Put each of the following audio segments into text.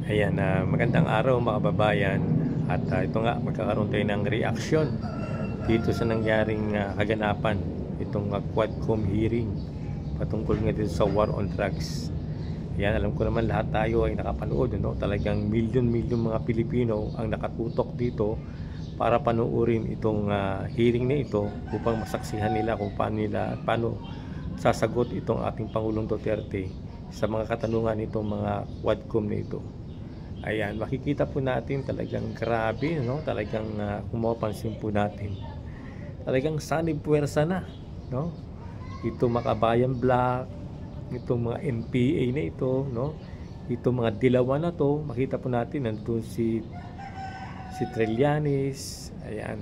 Ayan, magandang araw mga kababayan. At ito nga, magkakaroon tayo ng reaksyon dito sa nangyaring kaganapan. Itong Quadcom hearing patungkol nga dito sa war on drugs. Ayan, alam ko naman lahat tayo ay nakapanood. No? Talagang milyon-milyon mga Pilipino ang nakatutok dito para panoorin itong hearing na ito upang masaksihan nila kung paano sasagot itong ating Pangulong Duterte sa mga katanungan nitong mga Quadcom na ito. Ayan, makikita po natin talagang grabe, no? Talagang kung mapapansin po natin, talagang sanib puwersa na, no? Ito Makabayan Black, itong mga NPA na ito, no? Itong mga dilawan na to, makita po natin nandun si Trillanes, ayan.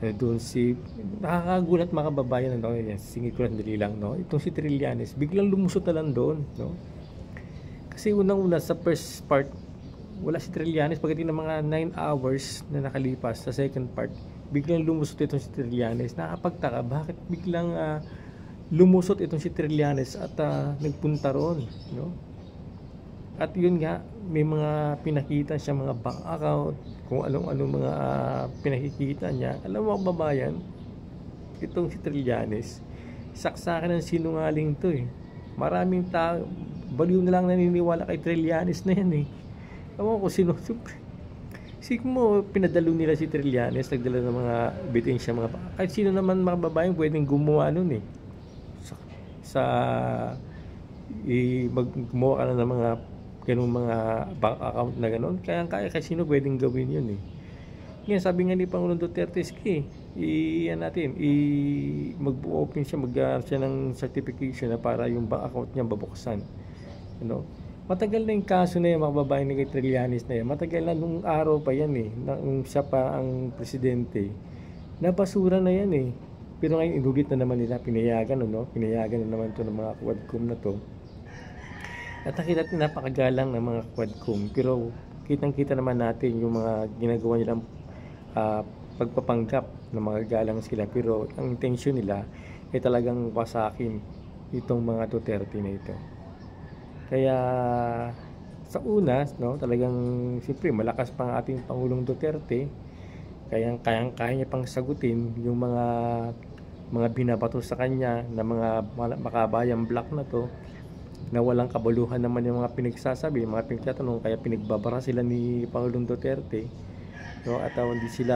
Nandun si nakakagulat mga kababayan, no? Ayan, singit ko lang dali lang, no? Itong si Trillanes, biglang lumusot na lang doon, no? Kasi unang-una sa first part, wala si Trillanes. Pagdating ng mga 9 hours na nakalipas sa second part, biglang lumusot itong si Trillanes. Nakapagtaka, bakit biglang lumusot itong si Trillanes at nagpunta ron, no? At yun nga, may mga pinakita siya, mga bank account, kung anong-anong mga pinakikita niya. Alam mo kababayan, itong si Trillanes, saksakan ng sinungaling to eh. Maraming tao, baliw na lang naniniwala kay Trillanes na yan eh. Alam ko sino, mo pinadalo nila si Trillanes, nagdala ng mga ebidensya, mga kahit sino naman mga babaeng pwedeng gumawa nun eh. Gumawa ka na ng mga ganung mga bank account na gano'n, kaya sino pwedeng gawin yun eh. Ngayon sabi nga ni Pangulong Duterte, mag-open siya, siya ng certification na para yung bank account niya babuksan. You know? Matagal na yung kaso na yung mga babae ni kay Trillanes na yan. Matagal na nung araw pa yan eh, nung siya pa ang presidente. Nabasura na yan eh. Pero ngayon inulit na naman nila, pinayagan na naman ito ng mga Quadcom na to. At nakita natin napakagalang ng mga Quadcom. Pero kitang-kita naman natin yung mga ginagawa nilang pagpapanggap na mga galang sila, pero ang intensyon nila ay talagang wasakin itong mga Duterte na ito. Kaya sa una, no, talagang siyempre malakas pang ating Pangulong Duterte, kaya niya pang sagutin yung mga binabato sa kanya na mga Makabayan Black na to, na walang kabaluhan naman yung mga pinagsasabi, mga pinagtatanong, kaya pinagbabara sila ni Pangulong Duterte. No, at hindi sila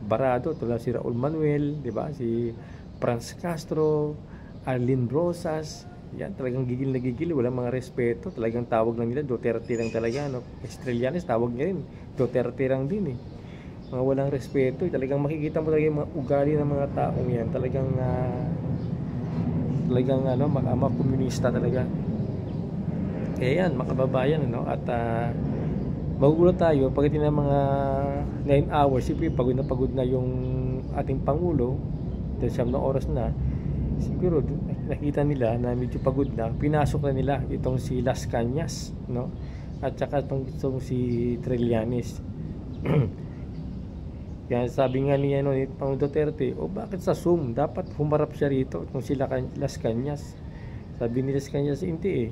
barado, tulad si Raul Manuel, di ba? Si Franz Castro, Arlene Rosas, yan talagang gigil na gigil, walang mga respeto, talagang tawag lang nila Duterte lang talaga, no? Trillanes tawag niya rin Duterte lang din eh. Mga walang respeto, talagang makikita mo talaga yung mga ugali ng mga taong yan, talagang mga komunista talaga. Kaya yan, makababayan, no? At magugulat tayo pagdating ng mga 9 hours, siyempre pagod na yung ating Pangulo dahil 9 oras na, siguro nakita nila na medyo pagod na, pinasok na nila itong si Las Cañas, no? At saka itong si Trillanes. Kaya sabi nga niya ni Pangulong Duterte, bakit sa Zoom? Dapat humarap siya rito itong si Las Cañas. Sabi ni Las Cañas, hindi eh.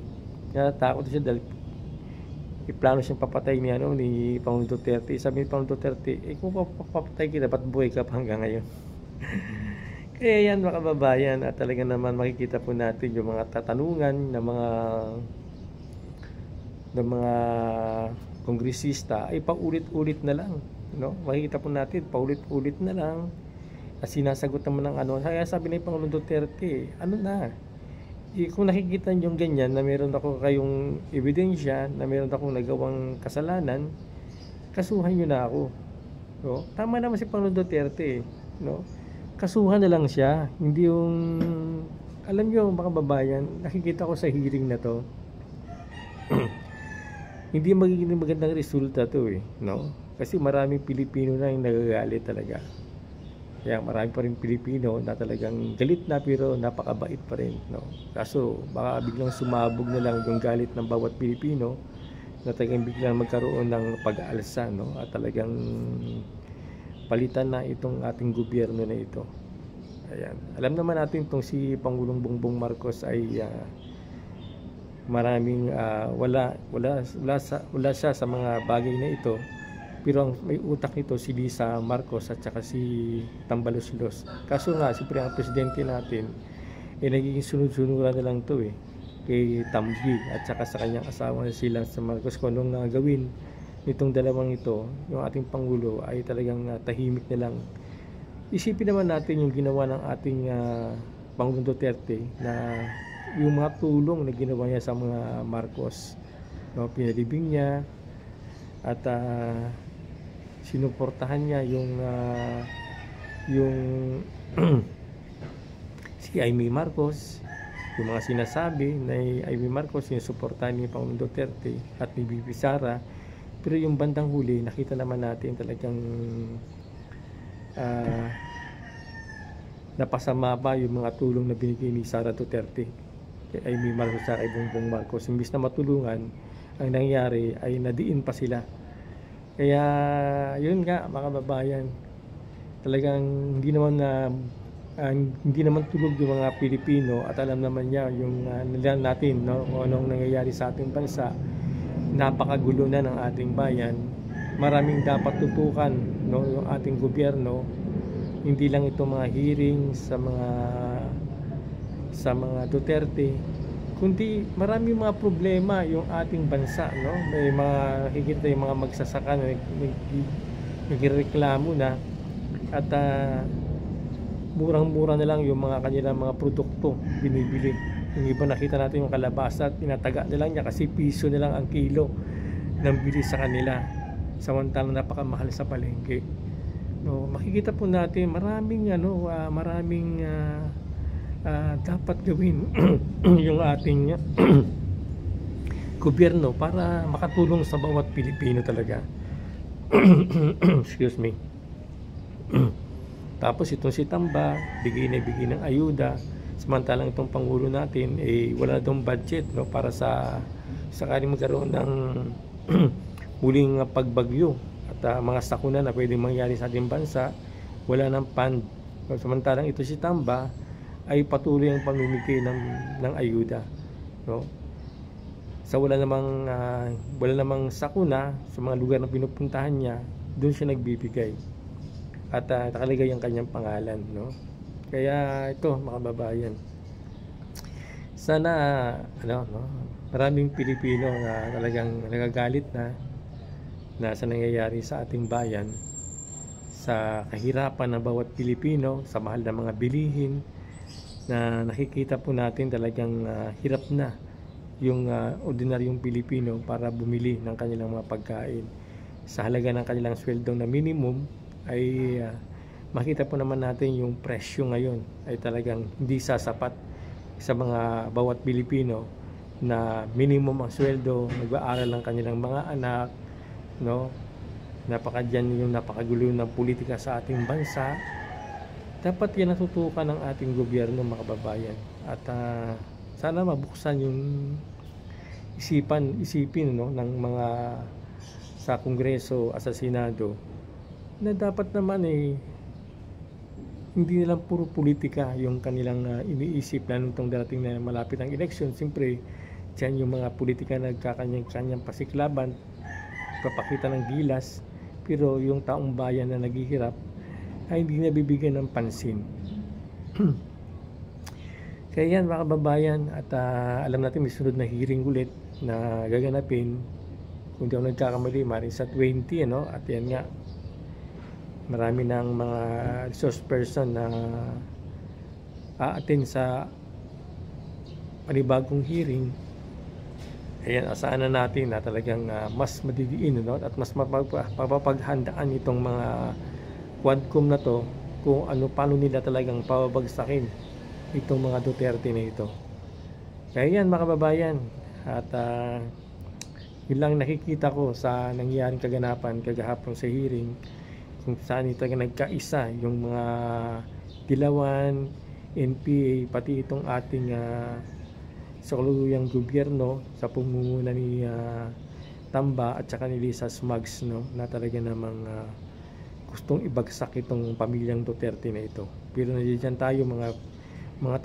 Natakot siya dahil plano siyang papatay ni Pangulong Duterte. Sabi ni Pangulong Duterte, kung papatay kita, ba't buhay ka pa hanggang ngayon? Kaya yan mga kababayan, at talaga naman makikita po natin yung mga tatanungan ng mga kongresista ay paulit-ulit na lang, no? Makikita po natin paulit-ulit na lang at sinasagot naman ng ano. Kaya sabi ni Pangulong Duterte, kung nakikita nyo ganyan na meron ako kayong ebidensya na meron akong nagawang kasalanan, kasuhan nyo na ako, no? Tama naman si Pangulong Duterte, no? Kasuhan na lang siya, hindi yung, alam nyo mga babayan, nakikita ko sa hearing na to hindi magiging magandang resulta to eh, no? Kasi maraming Pilipino na yung nagagalit talaga. Kaya marami pa rin Pilipino na talagang galit na pero napakabait pa rin, no? Kaso baka biglang sumabog na lang yung galit ng bawat Pilipino na talagang biglang magkaroon ng pag-aalsa, no? At talagang palitan na itong ating gobyerno na ito. Ayan. Alam naman natin itong si Pangulong Bongbong Marcos ay maraming wala siya sa mga bagay na ito, pero ang may utak nito si Lisa Marcos at saka si Tambaluslos. Kaso nga siyempre ang presidente natin nagiging sunod-sunuran na lang to kay Tambi at saka sa kanyang asawa na sila sa Marcos. Kung anong gawin nitong dalawang ito, yung ating Pangulo ay talagang tahimik na lang. Isipin naman natin yung ginawa ng ating Pangulong Duterte na yung mga tulong na ginawa niya sa mga Marcos, no? Pinalibing niya at sinuportahan niya yung si Amy Marcos, yung mga sinasabi na Amy Marcos yung suportahan ni Pangulong Duterte at ni Bibi Sara. Pero yung bandang huli, nakita naman natin talagang napasama pa yung mga tulong na binigay ni Sara Duterte kay Amy Marcos at kay Bongbong Marcos. Imbis na matulungan, ang nangyari ay nadiin pa sila. Kaya yun nga mga kababayan, talagang hindi naman tulog yung mga Pilipino at alam naman niya yung nila natin, no, kung anong nangyayari sa ating bansa. Napakagulo na ng ating bayan. Maraming dapat tutukan, no, yung ating gobyerno. Hindi lang ito mga hearing sa mga Duterte, kundi maraming mga problema yung ating bansa, no. May mga higit yung mga magsasaka na nagreklamo na at murang-mura na lang yung mga kanilang mga produkto binibili. Yung iba nakita natin yung kalabasa at tinataga na lang niya kasi piso na lang ang kilo ng bili sa kanila, samantalang napakamahal sa palengke. No, makikita po natin maraming dapat gawin yung ating gobyerno para makatulong sa bawat Pilipino talaga. Excuse me. Tapos itong si Tamba, bigay ng ayuda, samantalang itong Pangulo natin wala daw budget, no, para sa sakaling magkaroon ng muling pagbagyo at mga sakuna na pwedeng mangyari sa ating bansa. Wala ng fund. Samantalang ito si Tamba ay patuloy ang pamimigay ng ayuda, no. Sa wala namang sakuna sa mga lugar na pinupuntahan niya, doon siya nagbibigay at nakalagay ang kanyang pangalan, no. Kaya ito mga kababayan, sana maraming Pilipino na talagang nagagalit na sa nangyayari sa ating bayan, sa kahirapan ng bawat Pilipino, sa mahal na mga bilihin na nakikita po natin. Talagang hirap na yung ordinaryong Pilipino para bumili ng kanilang mga pagkain. Sa halaga ng kanilang sweldo na minimum ay makita po naman natin yung presyo ngayon ay talagang hindi sasapat sa mga bawat Pilipino na minimum ang sweldo, nag-aaral ang kanilang mga anak, no. Yung napakagulo ng politika sa ating bansa. Dapat yan natutukan ng ating gobyerno mga kababayan at sana mabuksan yung isipin, no, ng mga sa Kongreso at sa Senado na dapat naman hindi nilang puro politika yung kanilang iniisip, lalo itong darating na malapit ang eleksyon. Siyempre dyan yung mga politika nagkakanyang pasiklaban, papakita ng gilas, pero yung taong bayan na naghihirap ay hindi nabibigyan ng pansin. Kaya yan mga kababayan, at alam natin may sunod na hearing ulit na gaganapin, kung di ako nagkakamali, maaaring sa 20, ano? At yan nga, marami ng mga resource person na a-attend sa panibagong hearing. Ayan, asahan na natin na talagang mas madidiin, no? At mas mapapaghandaan itong mga quadcom na to kung paano nila talagang pababagsakin itong mga Duterte na ito. Kaya yan mga kababayan, at yun lang nakikita ko sa nangyaring kaganapan kagahapon sa hearing, kung saan ito nagkaisa yung mga Dilawan, NPA, pati itong ating sa kaluyang gobyerno sa pamumuno ni Tamba at saka ni Lisa Smugs, no, na talaga namang gustong ibagsak itong pamilyang Duterte na ito. Pero nandiyan tayo mga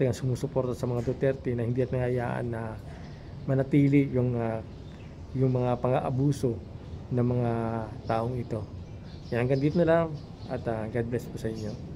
tagang sumusuporta sa mga Duterte na hindi at nangayaan na manatili yung mga pang-aabuso ng mga taong ito. Yan, hanggang dito na lang at God bless po sa inyo.